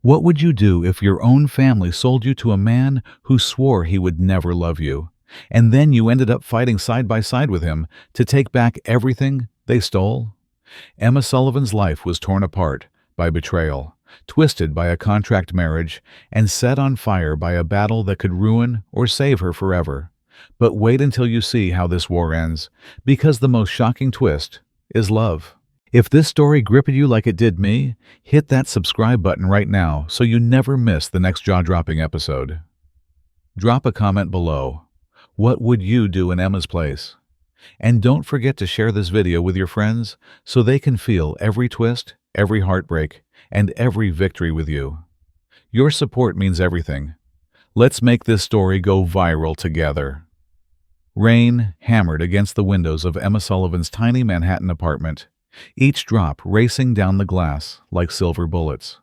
What would you do if your own family sold you to a man who swore he would never love you, and then you ended up fighting side by side with him to take back everything they stole? Emma Sullivan's life was torn apart by betrayal, twisted by a contract marriage, and set on fire by a battle that could ruin or save her forever. But wait until you see how this war ends, because the most shocking twist is love. If this story gripped you like it did me, hit that subscribe button right now so you never miss the next jaw-dropping episode. Drop a comment below. What would you do in Emma's place? And don't forget to share this video with your friends so they can feel every twist, every heartbreak, and every victory with you. Your support means everything. Let's make this story go viral together. Rain hammered against the windows of Emma Sullivan's tiny Manhattan apartment, each drop racing down the glass like silver bullets.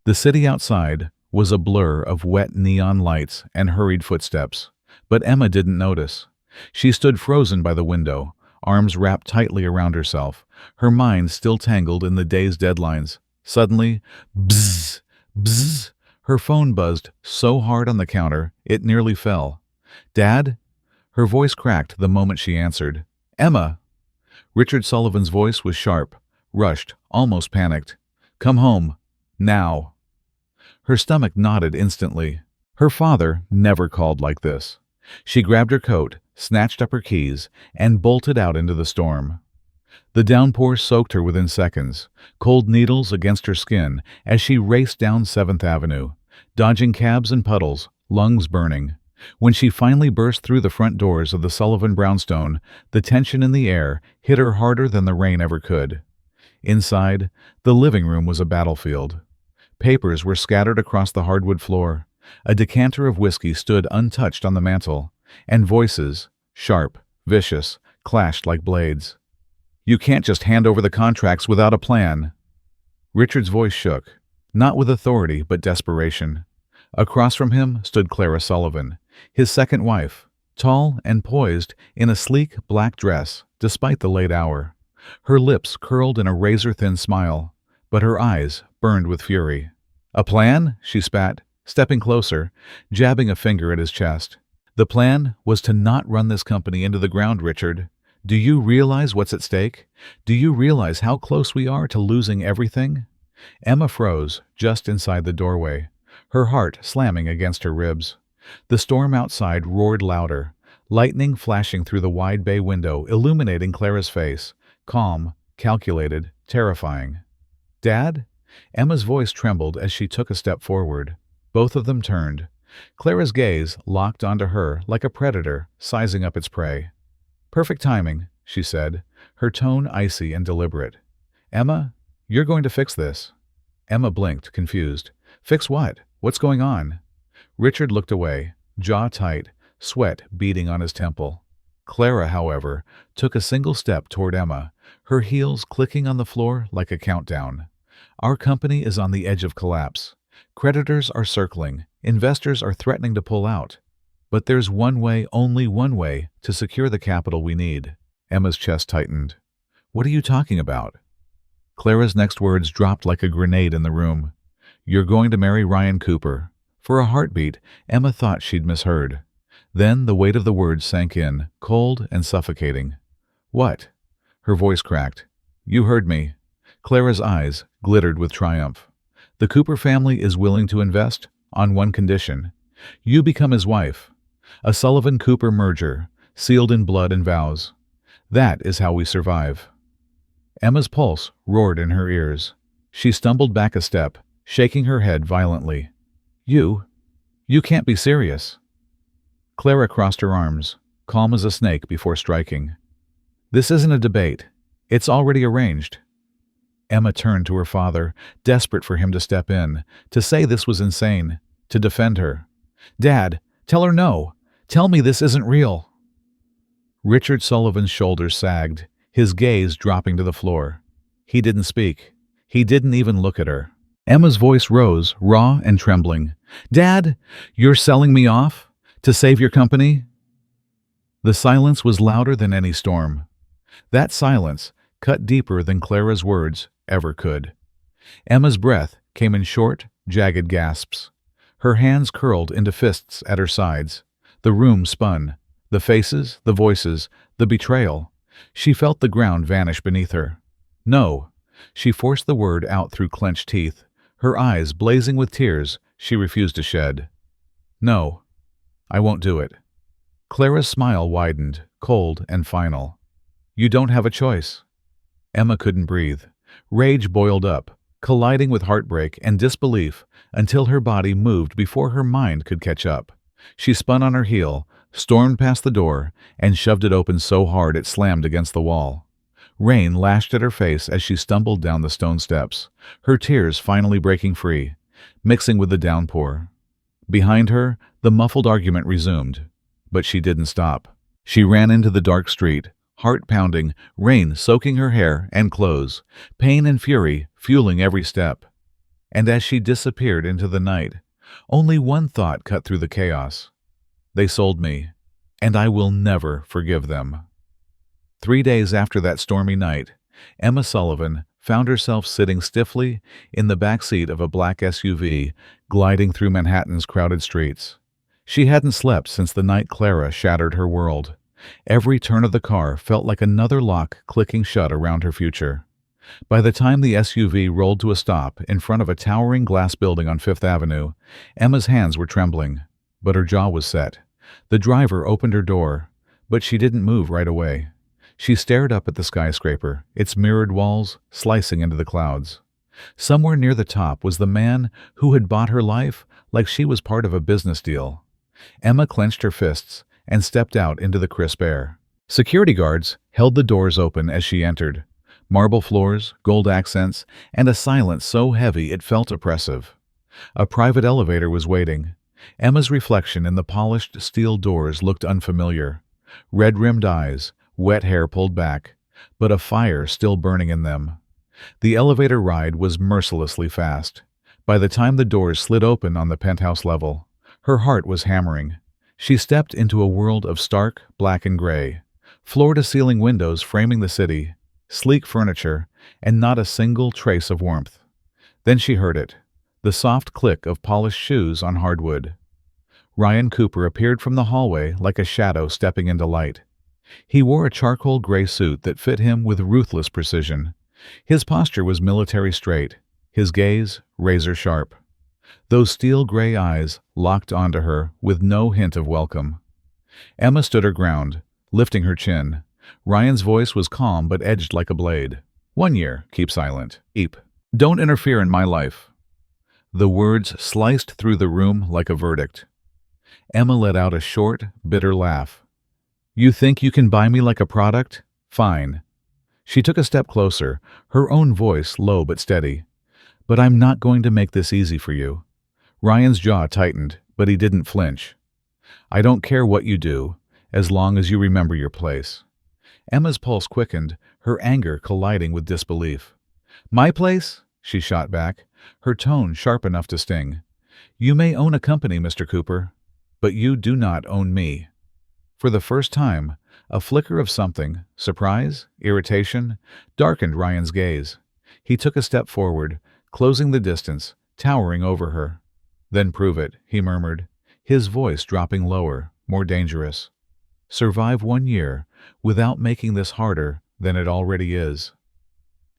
The city outside was a blur of wet neon lights and hurried footsteps, but Emma didn't notice. She stood frozen by the window, arms wrapped tightly around herself, her mind still tangled in the day's deadlines. Suddenly, bzzz, bzzz, her phone buzzed so hard on the counter it nearly fell. "Dad?" Her voice cracked the moment she answered. "Emma!" Richard Sullivan's voice was sharp, rushed, almost panicked. "Come home. Now." Her stomach knotted instantly. Her father never called like this. She grabbed her coat, snatched up her keys, and bolted out into the storm. The downpour soaked her within seconds, cold needles against her skin as she raced down 7th Avenue, dodging cabs and puddles, lungs burning. When she finally burst through the front doors of the Sullivan brownstone, the tension in the air hit her harder than the rain ever could. Inside, the living room was a battlefield. Papers were scattered across the hardwood floor. A decanter of whiskey stood untouched on the mantel, and voices, sharp, vicious, clashed like blades. "You can't just hand over the contracts without a plan." Richard's voice shook, not with authority but desperation. Across from him stood Clara Sullivan, his second wife, tall and poised in a sleek black dress despite the late hour. Her lips curled in a razor-thin smile, but her eyes burned with fury. "A plan?" she spat, stepping closer, jabbing a finger at his chest. "The plan was to not run this company into the ground, Richard. Do you realize what's at stake? Do you realize how close we are to losing everything?" Emma froze just inside the doorway, her heart slamming against her ribs. The storm outside roared louder, lightning flashing through the wide bay window, illuminating Clara's face, calm, calculated, terrifying. "Dad?" Emma's voice trembled as she took a step forward. Both of them turned. Clara's gaze locked onto her like a predator sizing up its prey. "Perfect timing," she said, her tone icy and deliberate. "Emma, you're going to fix this." Emma blinked, confused. "Fix what? What's going on?" Richard looked away, jaw tight, sweat beading on his temple. Clara, however, took a single step toward Emma, her heels clicking on the floor like a countdown. "Our company is on the edge of collapse. Creditors are circling, investors are threatening to pull out. But there's one way, only one way, to secure the capital we need." Emma's chest tightened. "What are you talking about?" Clara's next words dropped like a grenade in the room. "You're going to marry Ryan Cooper." For a heartbeat, Emma thought she'd misheard. Then the weight of the words sank in, cold and suffocating. "What?" Her voice cracked. "You heard me." Clara's eyes glittered with triumph. "The Cooper family is willing to invest on one condition. You become his wife. A Sullivan-Cooper merger, sealed in blood and vows. That is how we survive." Emma's pulse roared in her ears. She stumbled back a step, shaking her head violently. You can't be serious." Clara crossed her arms, calm as a snake before striking. "This isn't a debate. It's already arranged." Emma turned to her father, desperate for him to step in, to say this was insane, to defend her. "Dad, tell her no. Tell me this isn't real." Richard Sullivan's shoulders sagged, his gaze dropping to the floor. He didn't speak. He didn't even look at her. Emma's voice rose, raw and trembling. "Dad, you're selling me off? To save your company?" The silence was louder than any storm. That silence cut deeper than Clara's words ever could. Emma's breath came in short, jagged gasps. Her hands curled into fists at her sides. The room spun. The faces, the voices, the betrayal. She felt the ground vanish beneath her. No. She forced the word out through clenched teeth. Her eyes blazing with tears she refused to shed. No. I won't do it. Clara's smile widened, cold and final. You don't have a choice. Emma couldn't breathe. Rage boiled up, colliding with heartbreak and disbelief until her body moved before her mind could catch up. She spun on her heel, stormed past the door, and shoved it open so hard it slammed against the wall. Rain lashed at her face as she stumbled down the stone steps, her tears finally breaking free, mixing with the downpour. Behind her, the muffled argument resumed, but she didn't stop. She ran into the dark street, heart pounding, rain soaking her hair and clothes, pain and fury fueling every step. And as she disappeared into the night, only one thought cut through the chaos. They sold me, and I will never forgive them. 3 days after that stormy night, Emma Sullivan found herself sitting stiffly in the back seat of a black SUV gliding through Manhattan's crowded streets. She hadn't slept since the night Clara shattered her world. Every turn of the car felt like another lock clicking shut around her future. By the time the SUV rolled to a stop in front of a towering glass building on Fifth Avenue, Emma's hands were trembling, but her jaw was set. The driver opened her door, but she didn't move right away. She stared up at the skyscraper, its mirrored walls slicing into the clouds. Somewhere near the top was the man who had bought her life like she was part of a business deal. Emma clenched her fists and stepped out into the crisp air. Security guards held the doors open as she entered. Marble floors, gold accents, and a silence so heavy it felt oppressive. A private elevator was waiting. Emma's reflection in the polished steel doors looked unfamiliar. Red-rimmed eyes, wet hair pulled back, but a fire still burning in them. The elevator ride was mercilessly fast. By the time the doors slid open on the penthouse level, her heart was hammering. She stepped into a world of stark black and gray, floor-to-ceiling windows framing the city, sleek furniture, and not a single trace of warmth. Then she heard it, the soft click of polished shoes on hardwood. Ryan Cooper appeared from the hallway like a shadow stepping into light. He wore a charcoal gray suit that fit him with ruthless precision. His posture was military straight, his gaze razor sharp. Those steel gray eyes locked onto her with no hint of welcome. Emma stood her ground, lifting her chin. Ryan's voice was calm but edged like a blade. 1 year, keep silent. Eep. Don't interfere in my life. The words sliced through the room like a verdict. Emma let out a short, bitter laugh. You think you can buy me like a product? Fine. She took a step closer, her own voice low but steady. But I'm not going to make this easy for you. Ryan's jaw tightened, but he didn't flinch. I don't care what you do, as long as you remember your place. Emma's pulse quickened, her anger colliding with disbelief. My place? She shot back, her tone sharp enough to sting. You may own a company, Mr. Cooper, but you do not own me. For the first time, a flicker of something, surprise, irritation, darkened Ryan's gaze. He took a step forward, closing the distance, towering over her. Then prove it, he murmured, his voice dropping lower, more dangerous. Survive 1 year without making this harder than it already is.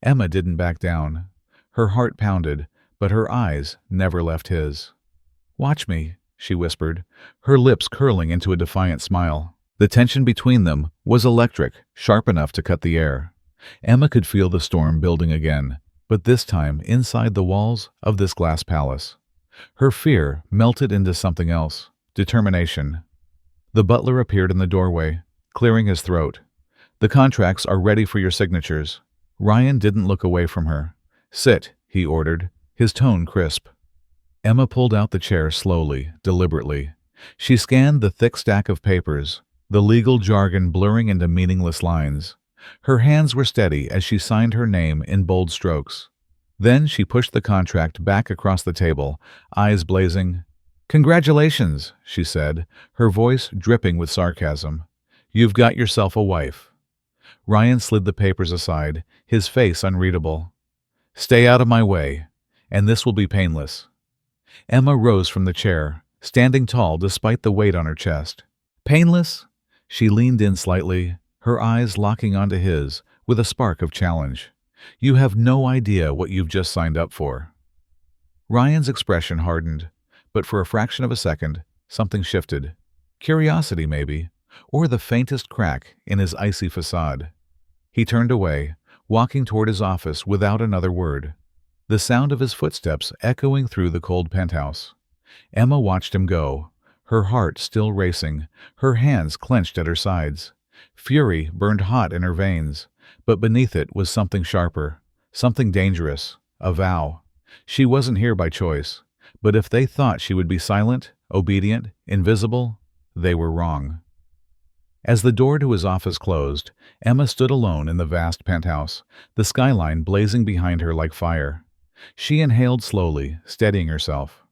Emma didn't back down. Her heart pounded, but her eyes never left his. Watch me, she whispered, her lips curling into a defiant smile. The tension between them was electric, sharp enough to cut the air. Emma could feel the storm building again, but this time inside the walls of this glass palace. Her fear melted into something else, determination. The butler appeared in the doorway, clearing his throat. The contracts are ready for your signatures. Ryan didn't look away from her. Sit, he ordered, his tone crisp. Emma pulled out the chair slowly, deliberately. She scanned the thick stack of papers, the legal jargon blurring into meaningless lines. Her hands were steady as she signed her name in bold strokes. Then she pushed the contract back across the table, eyes blazing. Congratulations, she said, her voice dripping with sarcasm. You've got yourself a wife. Ryan slid the papers aside, his face unreadable. Stay out of my way, and this will be painless. Emma rose from the chair, standing tall despite the weight on her chest. Painless? She leaned in slightly, her eyes locking onto his with a spark of challenge. You have no idea what you've just signed up for. Ryan's expression hardened, but for a fraction of a second, something shifted. Curiosity, maybe, or the faintest crack in his icy facade. He turned away, walking toward his office without another word, the sound of his footsteps echoing through the cold penthouse. Emma watched him go, her heart still racing, her hands clenched at her sides. Fury burned hot in her veins, but beneath it was something sharper, something dangerous, a vow. She wasn't here by choice, but if they thought she would be silent, obedient, invisible, they were wrong. As the door to his office closed, Emma stood alone in the vast penthouse, the skyline blazing behind her like fire. She inhaled slowly, steadying herself.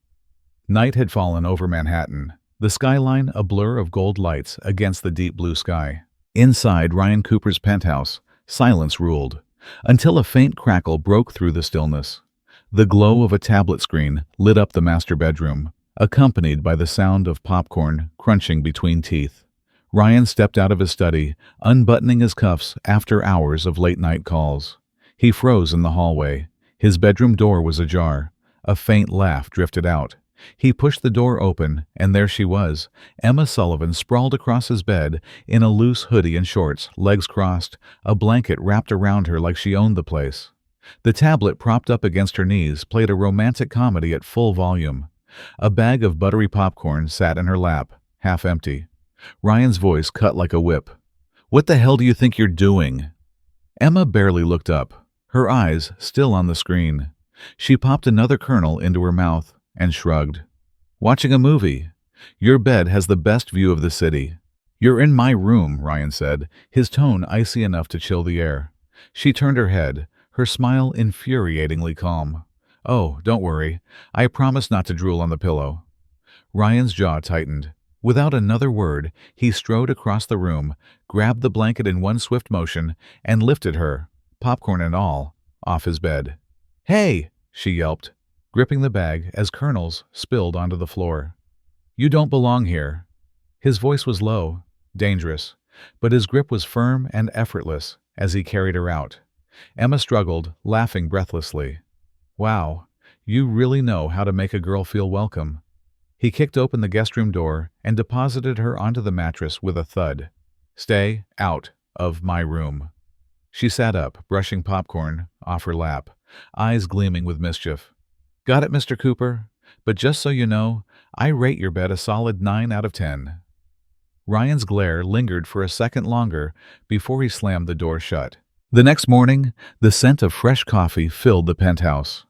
Night had fallen over Manhattan, the skyline a blur of gold lights against the deep blue sky. Inside Ryan Cooper's penthouse, silence ruled, until a faint crackle broke through the stillness. The glow of a tablet screen lit up the master bedroom, accompanied by the sound of popcorn crunching between teeth. Ryan stepped out of his study, unbuttoning his cuffs after hours of late-night calls. He froze in the hallway. His bedroom door was ajar. A faint laugh drifted out. He pushed the door open, and there she was, Emma Sullivan sprawled across his bed in a loose hoodie and shorts, legs crossed, a blanket wrapped around her like she owned the place. The tablet propped up against her knees played a romantic comedy at full volume. A bag of buttery popcorn sat in her lap, half empty. Ryan's voice cut like a whip. "What the hell do you think you're doing?" Emma barely looked up, her eyes still on the screen. She popped another kernel into her mouth and shrugged. "Watching a movie. Your bed has the best view of the city." "You're in my room," Ryan said, his tone icy enough to chill the air. She turned her head, her smile infuriatingly calm. "Oh, don't worry. I promise not to drool on the pillow." Ryan's jaw tightened. Without another word, he strode across the room, grabbed the blanket in one swift motion, and lifted her, popcorn and all, off his bed. "Hey!" she yelped, gripping the bag as kernels spilled onto the floor. "You don't belong here." His voice was low, dangerous, but his grip was firm and effortless as he carried her out. Emma struggled, laughing breathlessly. "Wow, you really know how to make a girl feel welcome." He kicked open the guest room door and deposited her onto the mattress with a thud. "Stay out of my room." She sat up, brushing popcorn off her lap, eyes gleaming with mischief. "Got it, Mr. Cooper, but just so you know, I rate your bed a solid 9 out of 10. Ryan's glare lingered for a second longer before he slammed the door shut. The next morning, the scent of fresh coffee filled the penthouse.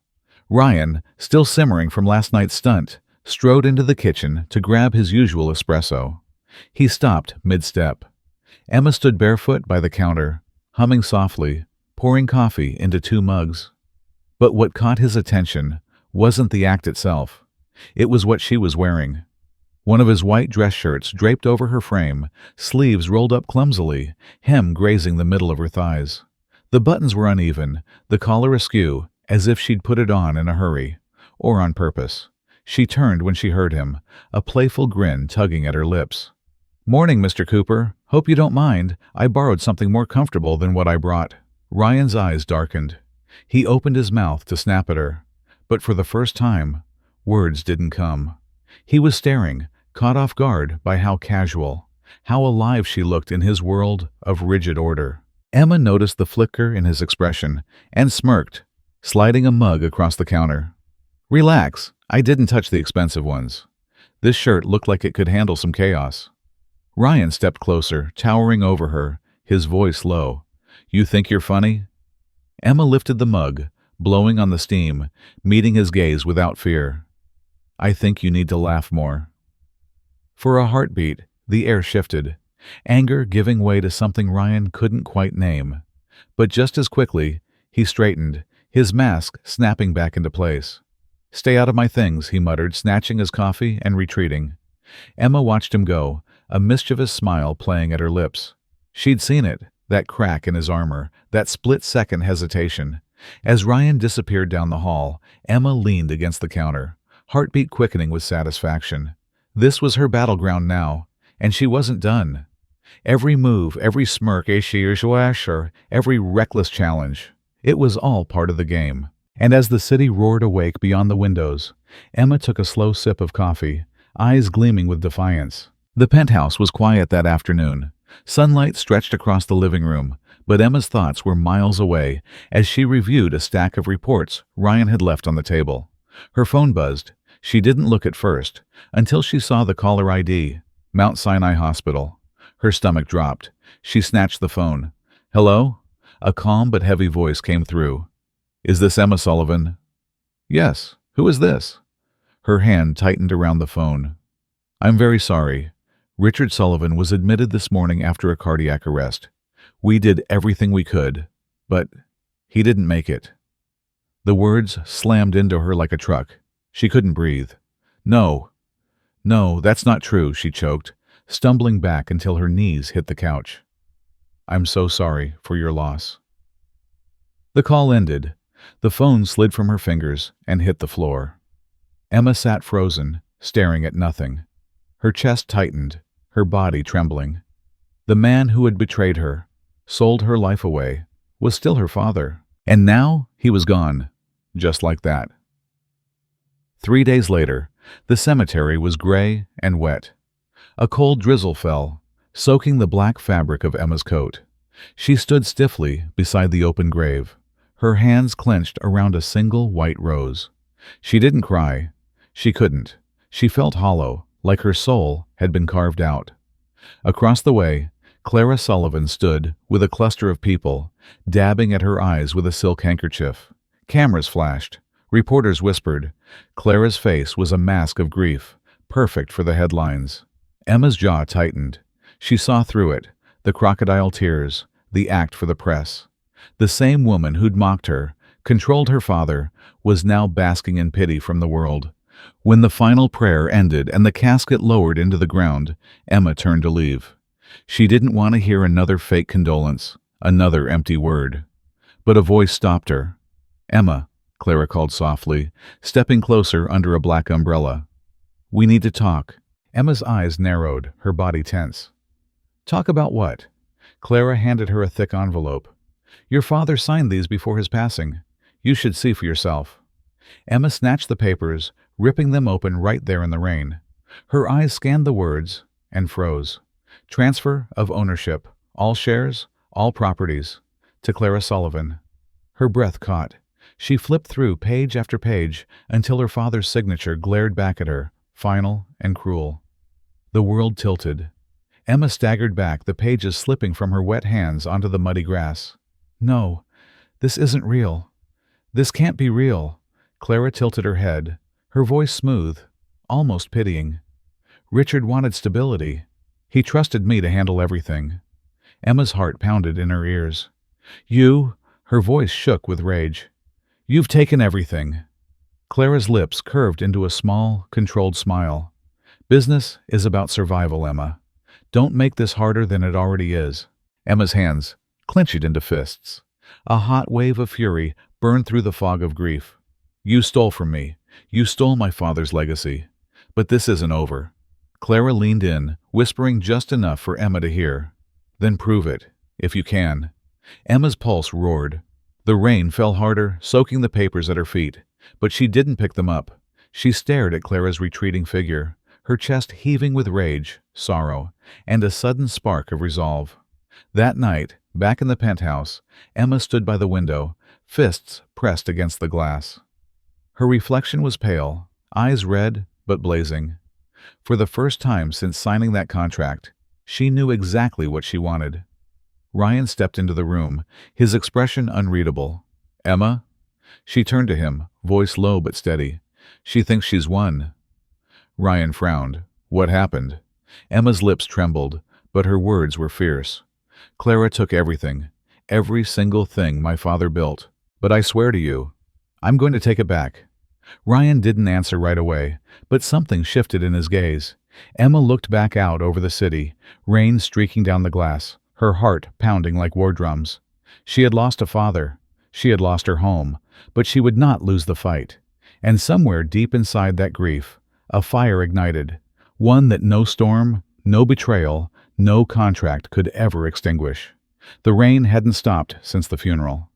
Ryan, still simmering from last night's stunt, strode into the kitchen to grab his usual espresso. He stopped mid-step. Emma stood barefoot by the counter, humming softly, pouring coffee into 2 mugs. But what caught his attention wasn't the act itself. It was what she was wearing. One of his white dress shirts draped over her frame, sleeves rolled up clumsily, hem grazing the middle of her thighs. The buttons were uneven, the collar askew, as if she'd put it on in a hurry, or on purpose. She turned when she heard him, a playful grin tugging at her lips. "Morning, Mr. Cooper. Hope you don't mind. I borrowed something more comfortable than what I brought." Ryan's eyes darkened. He opened his mouth to snap at her, but for the first time, words didn't come. He was staring, caught off guard by how casual, how alive she looked in his world of rigid order. Emma noticed the flicker in his expression and smirked, sliding a mug across the counter. "Relax. I didn't touch the expensive ones. This shirt looked like it could handle some chaos." Ryan stepped closer, towering over her, his voice low. "You think you're funny?" Emma lifted the mug, blowing on the steam, meeting his gaze without fear. "I think you need to laugh more." For a heartbeat, the air shifted, anger giving way to something Ryan couldn't quite name. But just as quickly, he straightened, his mask snapping back into place. "Stay out of my things," he muttered, snatching his coffee and retreating. Emma watched him go, a mischievous smile playing at her lips. She'd seen it, that crack in his armor, that split-second hesitation. As Ryan disappeared down the hall, Emma leaned against the counter, heartbeat quickening with satisfaction. This was her battleground now, and she wasn't done. Every move, every smirk, every reckless challenge, it was all part of the game. And as the city roared awake beyond the windows, Emma took a slow sip of coffee, eyes gleaming with defiance. The penthouse was quiet that afternoon. Sunlight stretched across the living room, but Emma's thoughts were miles away as she reviewed a stack of reports Ryan had left on the table. Her phone buzzed. She didn't look at first, until she saw the caller ID, Mount Sinai Hospital. Her stomach dropped. She snatched the phone. "Hello?" A calm but heavy voice came through. "Is this Emma Sullivan?" "Yes. Who is this?" Her hand tightened around the phone. "I'm very sorry. Richard Sullivan was admitted this morning after a cardiac arrest. We did everything we could, but he didn't make it." The words slammed into her like a truck. She couldn't breathe. No, that's not true," she choked, stumbling back until her knees hit the couch. "I'm so sorry for your loss." The call ended. The phone slid from her fingers and hit the floor. Emma sat frozen, staring at nothing. Her chest tightened, her body trembling. The man who had betrayed her, sold her life away, was still her father. And now he was gone, just like that. 3 days later, the cemetery was gray and wet. A cold drizzle fell, soaking the black fabric of Emma's coat. She stood stiffly beside the open grave, her hands clenched around a single white rose. She didn't cry. She couldn't. She felt hollow, like her soul had been carved out. Across the way, Clara Sullivan stood with a cluster of people, dabbing at her eyes with a silk handkerchief. Cameras flashed. Reporters whispered. Clara's face was a mask of grief, perfect for the headlines. Emma's jaw tightened. She saw through it, the crocodile tears, the act for the press. The same woman who'd mocked her, controlled her father, was now basking in pity from the world. When the final prayer ended and the casket lowered into the ground, Emma turned to leave. She didn't want to hear another fake condolence, another empty word. But a voice stopped her. "Emma," Clara called softly, stepping closer under a black umbrella. "We need to talk." Emma's eyes narrowed, her body tense. "Talk about what?" Clara handed her a thick envelope. "Your father signed these before his passing. You should see for yourself." Emma snatched the papers, ripping them open right there in the rain. Her eyes scanned the words and froze. Transfer of ownership, all shares, all properties, to Clara Sullivan. Her breath caught. She flipped through page after page until her father's signature glared back at her, final and cruel. The world tilted. Emma staggered back, the pages slipping from her wet hands onto the muddy grass. "No, this isn't real. This can't be real." Clara tilted her head, her voice smooth, almost pitying. "Richard wanted stability. He trusted me to handle everything." Emma's heart pounded in her ears. "You," her voice shook with rage. "You've taken everything." Clara's lips curved into a small, controlled smile. "Business is about survival, Emma. Don't make this harder than it already is." Emma's hands clenched into fists. A hot wave of fury burned through the fog of grief. "You stole from me. You stole my father's legacy. But this isn't over." Clara leaned in, whispering just enough for Emma to hear. "Then prove it, if you can." Emma's pulse roared. The rain fell harder, soaking the papers at her feet, but she didn't pick them up. She stared at Clara's retreating figure, her chest heaving with rage, sorrow, and a sudden spark of resolve. That night, back in the penthouse, Emma stood by the window, fists pressed against the glass. Her reflection was pale, eyes red but blazing. For the first time since signing that contract, she knew exactly what she wanted. Ryan stepped into the room, his expression unreadable. "Emma?" She turned to him, voice low but steady. "She thinks she's won." Ryan frowned. "What happened?" Emma's lips trembled, but her words were fierce. "Clara took everything, every single thing my father built. But I swear to you, I'm going to take it back." Ryan didn't answer right away, but something shifted in his gaze. Emma looked back out over the city, rain streaking down the glass, her heart pounding like war drums. She had lost a father. She had lost her home, but she would not lose the fight. And somewhere deep inside that grief, a fire ignited, one that no storm, no betrayal, no contract could ever extinguish. The rain hadn't stopped since the funeral.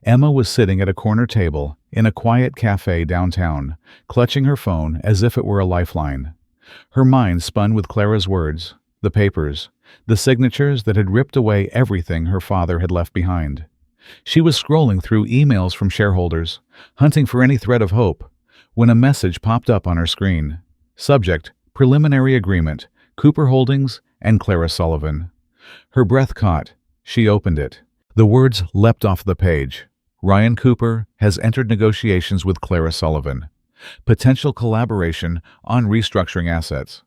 Emma was sitting at a corner table in a quiet cafe downtown, clutching her phone as if it were a lifeline. Her mind spun with Clara's words, the papers, the signatures that had ripped away everything her father had left behind. She was scrolling through emails from shareholders, hunting for any thread of hope, when a message popped up on her screen. Subject, preliminary agreement, Cooper Holdings and Clara Sullivan. Her breath caught. She opened it. The words leapt off the page. Ryan Cooper has entered negotiations with Clara Sullivan. Potential collaboration on restructuring assets.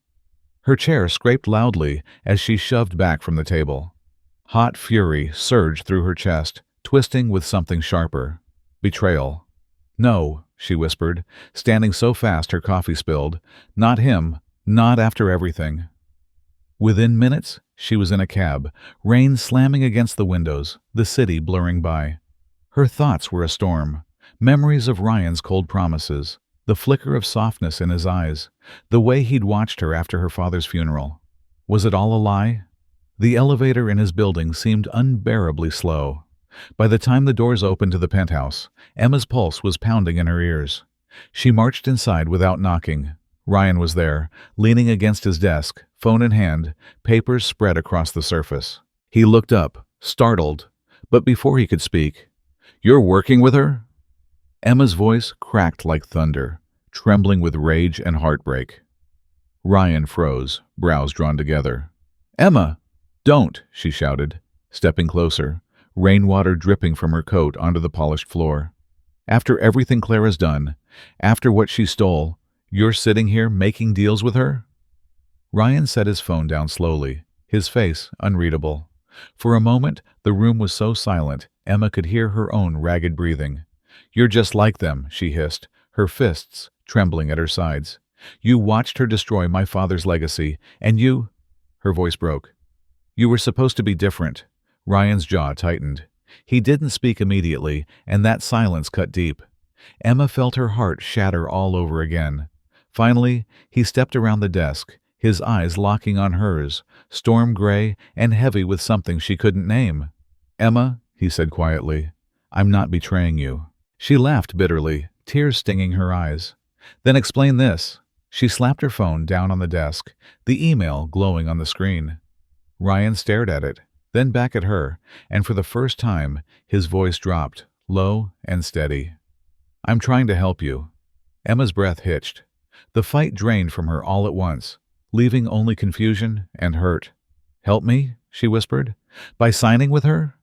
Her chair scraped loudly as she shoved back from the table. Hot fury surged through her chest, twisting with something sharper. Betrayal. No, she whispered, standing so fast her coffee spilled. Not him, not after everything. Within minutes, she was in a cab, rain slamming against the windows, the city blurring by. Her thoughts were a storm. Memories of Ryan's cold promises, the flicker of softness in his eyes, the way he'd watched her after her father's funeral. Was it all a lie? The elevator in his building seemed unbearably slow. By the time the doors opened to the penthouse, Emma's pulse was pounding in her ears. She marched inside without knocking. Ryan was there, leaning against his desk, phone in hand, papers spread across the surface. He looked up, startled, but before he could speak, "You're working with her?" Emma's voice cracked like thunder, trembling with rage and heartbreak. Ryan froze, brows drawn together. "Emma! Don't!" she shouted, stepping closer, rainwater dripping from her coat onto the polished floor. "After everything Clara's done, after what she stole, you're sitting here making deals with her?" Ryan set his phone down slowly, his face unreadable. For a moment, the room was so silent, Emma could hear her own ragged breathing. "You're just like them," she hissed, her fists trembling at her sides. "You watched her destroy my father's legacy, and you—" Her voice broke. "You were supposed to be different." Ryan's jaw tightened. He didn't speak immediately, and that silence cut deep. Emma felt her heart shatter all over again. Finally, he stepped around the desk, his eyes locking on hers, storm gray and heavy with something she couldn't name. "Emma," he said quietly, "I'm not betraying you." She laughed bitterly, tears stinging her eyes. "Then explain this." She slapped her phone down on the desk, the email glowing on the screen. Ryan stared at it, then back at her, and for the first time, his voice dropped, low and steady. "I'm trying to help you." Emma's breath hitched. The fight drained from her all at once, leaving only confusion and hurt. "Help me?" she whispered. "By signing with her?"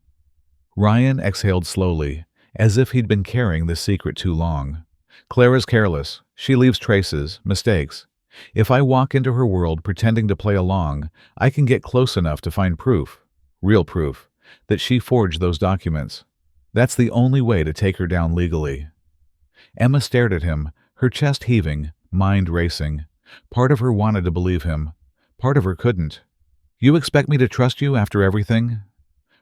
Ryan exhaled slowly, as if he'd been carrying this secret too long. "Clara's careless. She leaves traces, mistakes. If I walk into her world pretending to play along, I can get close enough to find proof, real proof, that she forged those documents. That's the only way to take her down legally." Emma stared at him, her chest heaving, mind racing. Part of her wanted to believe him. Part of her couldn't. "You expect me to trust you after everything?"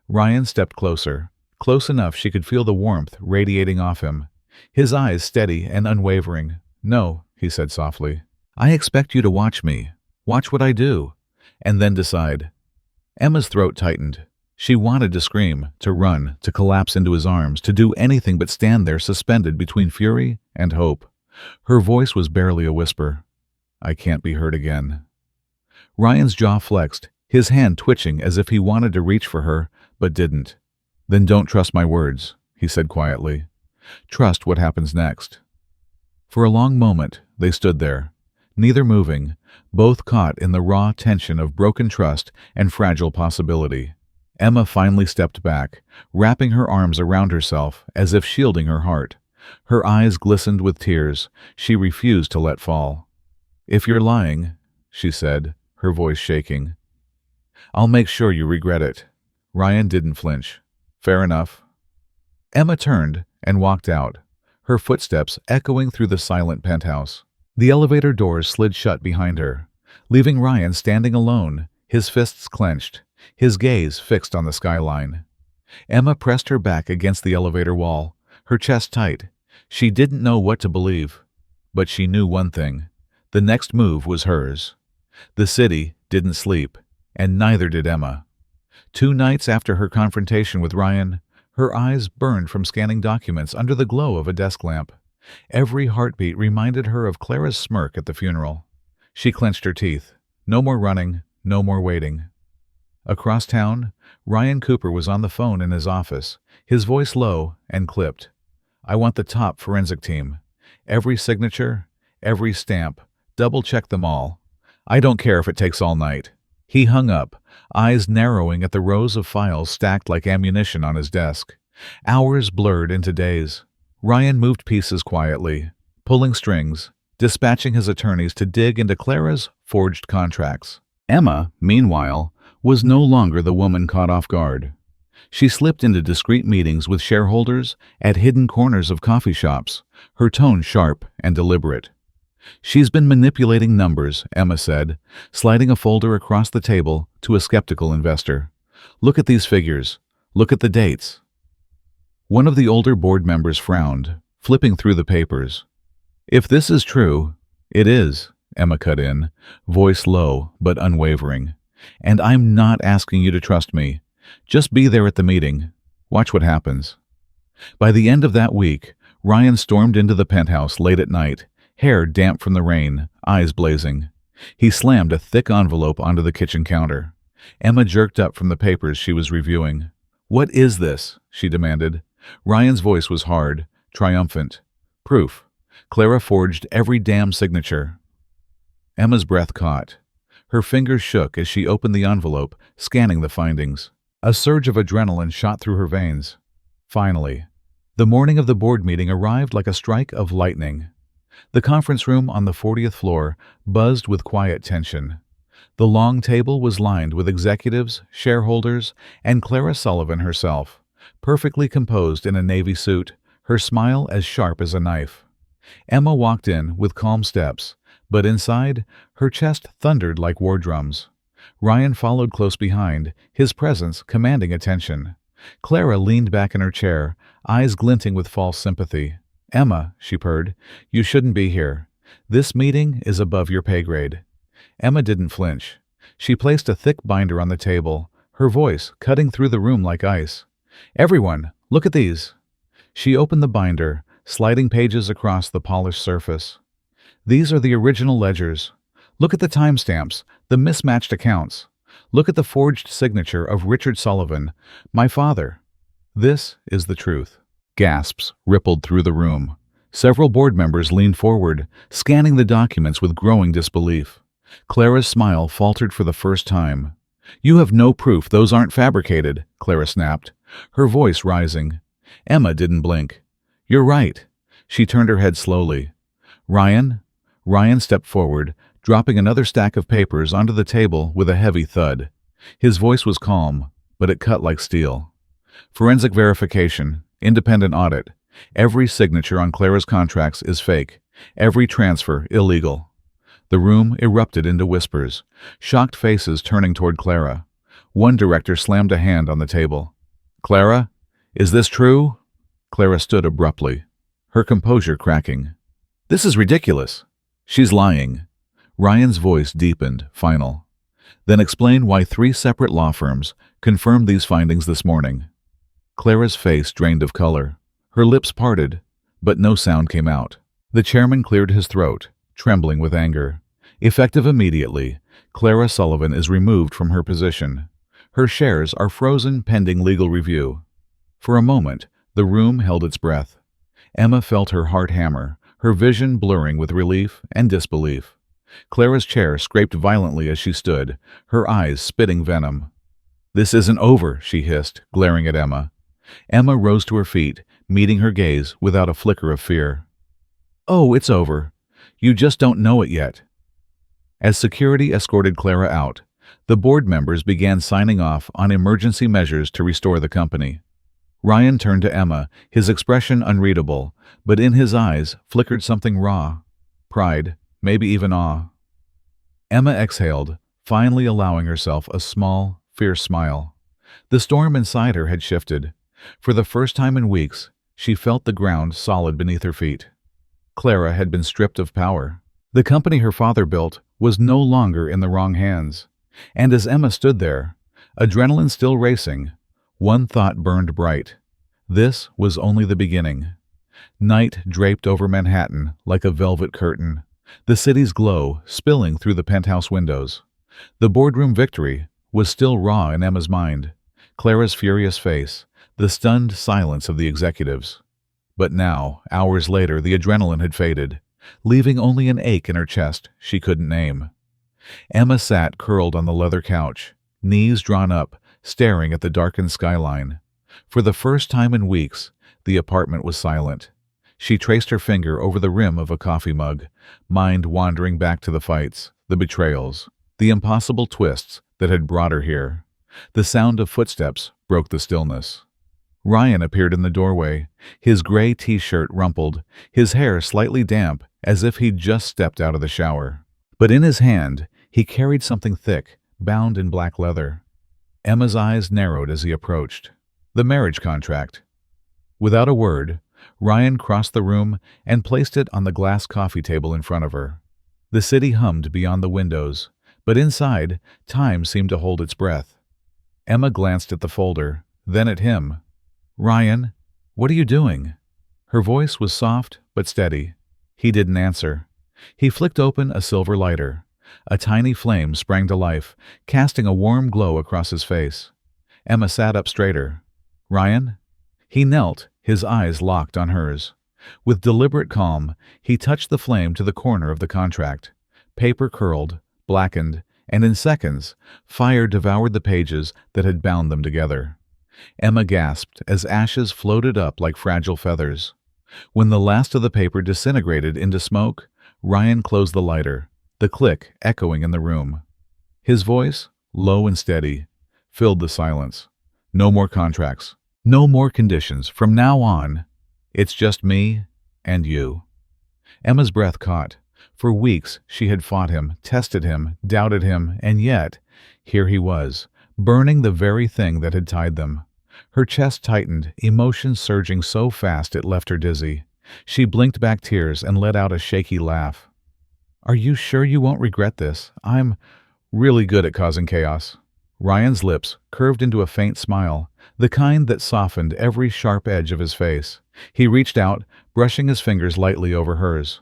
Ryan stepped closer, close enough she could feel the warmth radiating off him. His eyes steady and unwavering. "No," he said softly. "I expect you to watch me. Watch what I do. And then decide." Emma's throat tightened. She wanted to scream, to run, to collapse into his arms, to do anything but stand there suspended between fury and hope. Her voice was barely a whisper. "I can't be hurt again." Ryan's jaw flexed, his hand twitching as if he wanted to reach for her, but didn't. "Then don't trust my words," he said quietly. "Trust what happens next." For a long moment, they stood there, neither moving, both caught in the raw tension of broken trust and fragile possibility. Emma finally stepped back, wrapping her arms around herself as if shielding her heart. Her eyes glistened with tears she refused to let fall. "If you're lying," she said, her voice shaking, "I'll make sure you regret it." Ryan didn't flinch. "Fair enough." Emma turned and walked out, her footsteps echoing through the silent penthouse. The elevator doors slid shut behind her, leaving Ryan standing alone, his fists clenched, his gaze fixed on the skyline. Emma pressed her back against the elevator wall, her chest tight. She didn't know what to believe. But she knew one thing. The next move was hers. The city didn't sleep, and neither did Emma. 2 nights after her confrontation with Ryan, her eyes burned from scanning documents under the glow of a desk lamp. Every heartbeat reminded her of Clara's smirk at the funeral. She clenched her teeth. No more running, no more waiting. Across town, Ryan Cooper was on the phone in his office, his voice low and clipped. "I want the top forensic team. Every signature, every stamp, double-check them all. I don't care if it takes all night." He hung up, eyes narrowing at the rows of files stacked like ammunition on his desk. Hours blurred into days. Ryan moved pieces quietly, pulling strings, dispatching his attorneys to dig into Clara's forged contracts. Emma, meanwhile, was no longer the woman caught off guard. She slipped into discreet meetings with shareholders at hidden corners of coffee shops, her tone sharp and deliberate. "She's been manipulating numbers," Emma said, sliding a folder across the table to a skeptical investor. "Look at these figures. Look at the dates." One of the older board members frowned, flipping through the papers. "If this is true—" "It is," Emma cut in, voice low but unwavering. "And I'm not asking you to trust me. Just be there at the meeting. Watch what happens." By the end of that week, Ryan stormed into the penthouse late at night, hair damp from the rain, eyes blazing. He slammed a thick envelope onto the kitchen counter. Emma jerked up from the papers she was reviewing. "What is this?" she demanded. Ryan's voice was hard, triumphant. "Proof. Clara forged every damn signature." Emma's breath caught. Her fingers shook as she opened the envelope, scanning the findings. A surge of adrenaline shot through her veins. Finally, the morning of the board meeting arrived like a strike of lightning. The conference room on the 40th floor buzzed with quiet tension. The long table was lined with executives, shareholders, and Clara Sullivan herself, perfectly composed in a navy suit, her smile as sharp as a knife. Emma walked in with calm steps, but inside, her chest thundered like war drums. Ryan followed close behind, his presence commanding attention. Clara leaned back in her chair, eyes glinting with false sympathy. "Emma," she purred, "you shouldn't be here. This meeting is above your pay grade." Emma didn't flinch. She placed a thick binder on the table, her voice cutting through the room like ice. "Everyone, look at these." She opened the binder, sliding pages across the polished surface. "These are the original ledgers. Look at the timestamps, the mismatched accounts. Look at the forged signature of Richard Sullivan, my father. This is the truth." Gasps rippled through the room. Several board members leaned forward, scanning the documents with growing disbelief. Clara's smile faltered for the first time. "You have no proof those aren't fabricated," Clara snapped, her voice rising. Emma didn't blink. "You're right." She turned her head slowly. "Ryan?" Ryan stepped forward, dropping another stack of papers onto the table with a heavy thud. His voice was calm, but it cut like steel. "Forensic verification, independent audit. Every signature on Clara's contracts is fake. Every transfer illegal." The room erupted into whispers, shocked faces turning toward Clara. One director slammed a hand on the table. "Clara, is this true?" Clara stood abruptly, her composure cracking. "This is ridiculous." "She's lying." Ryan's voice deepened, final. "Then explain why 3 separate law firms confirmed these findings this morning." Clara's face drained of color. Her lips parted, but no sound came out. The chairman cleared his throat, trembling with anger. "Effective immediately, Clara Sullivan is removed from her position. Her shares are frozen pending legal review." For a moment, the room held its breath. Emma felt her heart hammer, her vision blurring with relief and disbelief. Clara's chair scraped violently as she stood, her eyes spitting venom. "This isn't over," she hissed, glaring at Emma. Emma rose to her feet, meeting her gaze without a flicker of fear. "Oh, it's over. You just don't know it yet." As security escorted Clara out, the board members began signing off on emergency measures to restore the company. Ryan turned to Emma, his expression unreadable, but in his eyes flickered something raw. Pride, maybe even awe. Emma exhaled, finally allowing herself a small, fierce smile. The storm inside her had shifted. For the first time in weeks, she felt the ground solid beneath her feet. Clara had been stripped of power. The company her father built was no longer in the wrong hands. And as Emma stood there, adrenaline still racing, one thought burned bright. This was only the beginning. Night draped over Manhattan like a velvet curtain, the city's glow spilling through the penthouse windows. The boardroom victory was still raw in Emma's mind. Clara's furious face, the stunned silence of the executives. But now, hours later, the adrenaline had faded, leaving only an ache in her chest she couldn't name. Emma sat curled on the leather couch, knees drawn up, staring at the darkened skyline. For the first time in weeks, the apartment was silent. She traced her finger over the rim of a coffee mug, mind wandering back to the fights, the betrayals, the impossible twists that had brought her here. The sound of footsteps broke the stillness. Ryan appeared in the doorway, his gray t-shirt rumpled, his hair slightly damp as if he'd just stepped out of the shower. But in his hand, he carried something thick, bound in black leather. Emma's eyes narrowed as he approached. The marriage contract. Without a word, Ryan crossed the room and placed it on the glass coffee table in front of her. The city hummed beyond the windows, but inside, time seemed to hold its breath. Emma glanced at the folder, then at him. "Ryan, what are you doing?" Her voice was soft but steady. He didn't answer. He flicked open a silver lighter. A tiny flame sprang to life, casting a warm glow across his face. Emma sat up straighter. "Ryan?" He knelt, his eyes locked on hers. With deliberate calm, he touched the flame to the corner of the contract. Paper curled, blackened, and in seconds, fire devoured the pages that had bound them together. Emma gasped as ashes floated up like fragile feathers. When the last of the paper disintegrated into smoke, Ryan closed the lighter, the click echoing in the room. His voice, low and steady, filled the silence. "No more contracts. No more conditions. From now on, it's just me and you." Emma's breath caught. For weeks she had fought him, tested him, doubted him, and yet, here he was, burning the very thing that had tied them. Her chest tightened, emotions surging so fast it left her dizzy. She blinked back tears and let out a shaky laugh. "Are you sure you won't regret this? I'm really good at causing chaos." Ryan's lips curved into a faint smile, the kind that softened every sharp edge of his face. He reached out, brushing his fingers lightly over hers.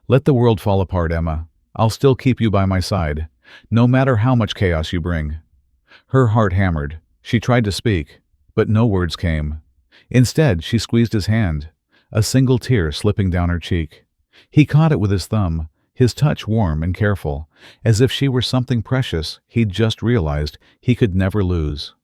"Let the world fall apart, Emma. I'll still keep you by my side, no matter how much chaos you bring." Her heart hammered. She tried to speak, but no words came. Instead, she squeezed his hand, a single tear slipping down her cheek. He caught it with his thumb, his touch warm and careful, as if she were something precious he'd just realized he could never lose.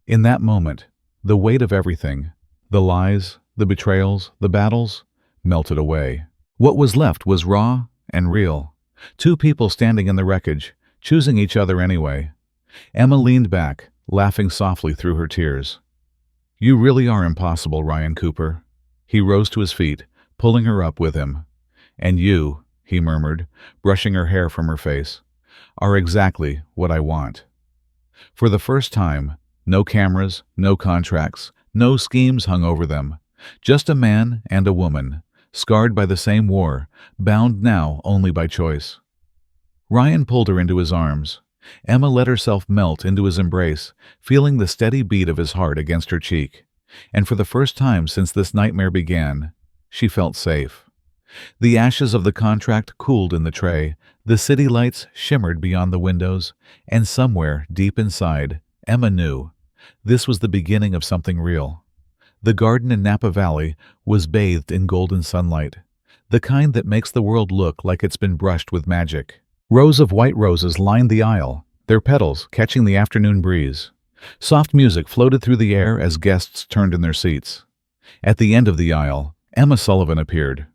In that moment, the weight of everything, the lies, the betrayals, the battles, melted away. What was left was raw and real. Two people standing in the wreckage, choosing each other anyway. Emma leaned back, laughing softly through her tears. "You really are impossible, Ryan Cooper." He rose to his feet, pulling her up with him. "And you," he murmured, brushing her hair from her face, "are exactly what I want." For the first time, no cameras, no contracts, no schemes hung over them. Just a man and a woman, scarred by the same war, bound now only by choice. Ryan pulled her into his arms. Emma let herself melt into his embrace, feeling the steady beat of his heart against her cheek. And for the first time since this nightmare began, she felt safe. The ashes of the contract cooled in the tray, the city lights shimmered beyond the windows, and somewhere deep inside, Emma knew this was the beginning of something real. The garden in Napa Valley was bathed in golden sunlight, the kind that makes the world look like it's been brushed with magic. Rows of white roses lined the aisle, their petals catching the afternoon breeze. Soft music floated through the air as guests turned in their seats. At the end of the aisle, Emma Sullivan appeared.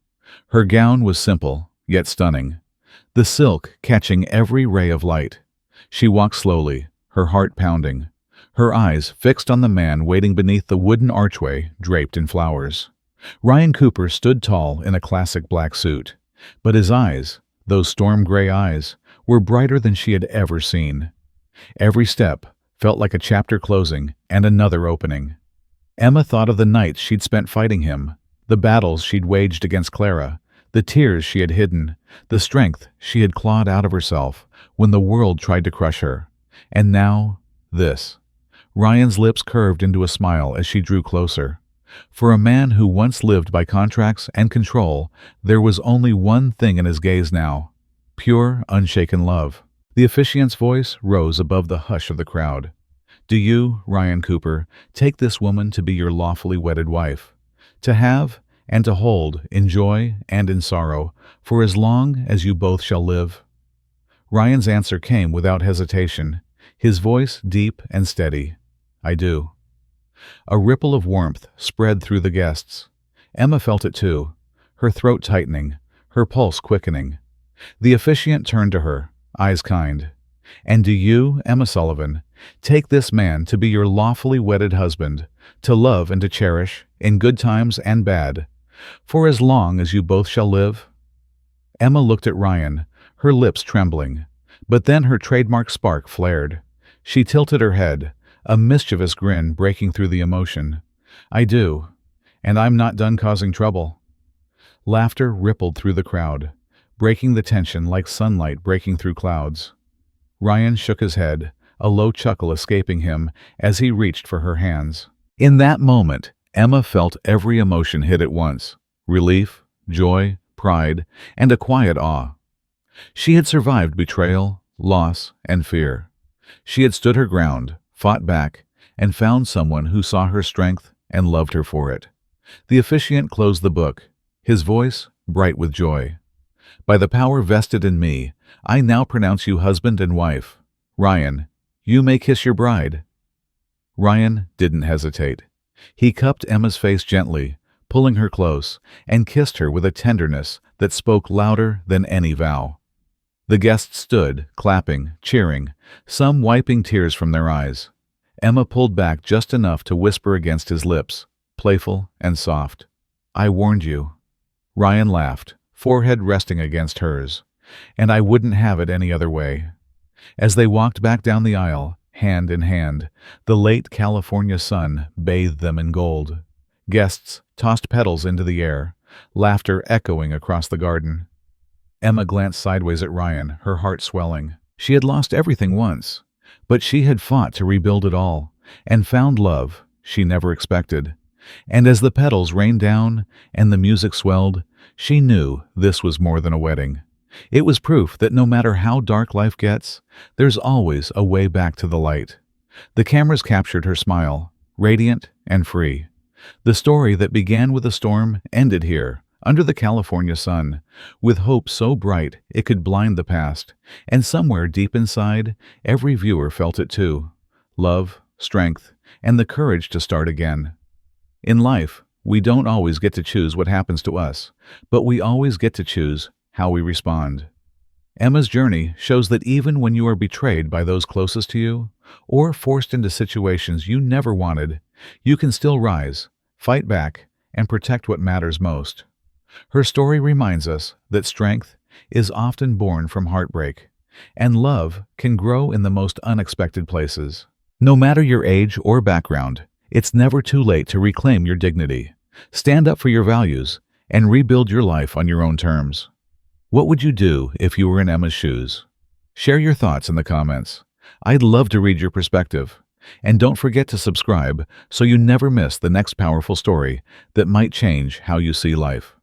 Her gown was simple, yet stunning, the silk catching every ray of light. She walked slowly, her heart pounding, her eyes fixed on the man waiting beneath the wooden archway draped in flowers. Ryan Cooper stood tall in a classic black suit, but his eyes, those storm-gray eyes, were brighter than she had ever seen. Every step felt like a chapter closing and another opening. Emma thought of the nights she'd spent fighting him, the battles she'd waged against Clara, The tears she had hidden, the strength she had clawed out of herself when the world tried to crush her. And now, this. Ryan's lips curved into a smile as she drew closer. For a man who once lived by contracts and control, there was only one thing in his gaze now: pure, unshaken love. The officiant's voice rose above the hush of the crowd. Do you, Ryan Cooper, take this woman to be your lawfully wedded wife, to have and to hold in joy and in sorrow, for as long as you both shall live? Ryan's answer came without hesitation, his voice deep and steady. I do. A ripple of warmth spread through the guests. Emma felt it too, her throat tightening, her pulse quickening. The officiant turned to her, eyes kind. And do you, Emma Sullivan, take this man to be your lawfully wedded husband, to love and to cherish, in good times and bad, for as long as you both shall live? Emma looked at Ryan, her lips trembling, but then her trademark spark flared. She tilted her head, a mischievous grin breaking through the emotion. I do, and I'm not done causing trouble. Laughter rippled through the crowd, breaking the tension like sunlight breaking through clouds. Ryan shook his head, a low chuckle escaping him as he reached for her hands. In that moment, Emma felt every emotion hit at once: relief, joy, pride, and a quiet awe. She had survived betrayal, loss, and fear. She had stood her ground, fought back, and found someone who saw her strength and loved her for it. The officiant closed the book, his voice bright with joy. By the power vested in me, I now pronounce you husband and wife. Ryan, you may kiss your bride. Ryan didn't hesitate. He cupped Emma's face gently, pulling her close, and kissed her with a tenderness that spoke louder than any vow. The guests stood, clapping, cheering, some wiping tears from their eyes. Emma pulled back just enough to whisper against his lips, playful and soft. I warned you. Ryan laughed, forehead resting against hers. And I wouldn't have it any other way. As they walked back down the aisle, hand in hand, the late California sun bathed them in gold. Guests tossed petals into the air, laughter echoing across the garden. Emma glanced sideways at Ryan, her heart swelling. She had lost everything once, but she had fought to rebuild it all, and found love she never expected. And as the petals rained down and the music swelled, she knew this was more than a wedding. It was proof that no matter how dark life gets, there's always a way back to the light. The cameras captured her smile, radiant and free. The story that began with a storm ended here, under the California sun, with hope so bright it could blind the past, and somewhere deep inside, every viewer felt it too: love, strength, and the courage to start again. In life, we don't always get to choose what happens to us, but we always get to choose how we respond. Emma's journey shows that even when you are betrayed by those closest to you, or forced into situations you never wanted, you can still rise, fight back, and protect what matters most. Her story reminds us that strength is often born from heartbreak, and love can grow in the most unexpected places. No matter your age or background, it's never too late to reclaim your dignity, stand up for your values, and rebuild your life on your own terms. What would you do if you were in Emma's shoes? Share your thoughts in the comments. I'd love to read your perspective. And don't forget to subscribe so you never miss the next powerful story that might change how you see life.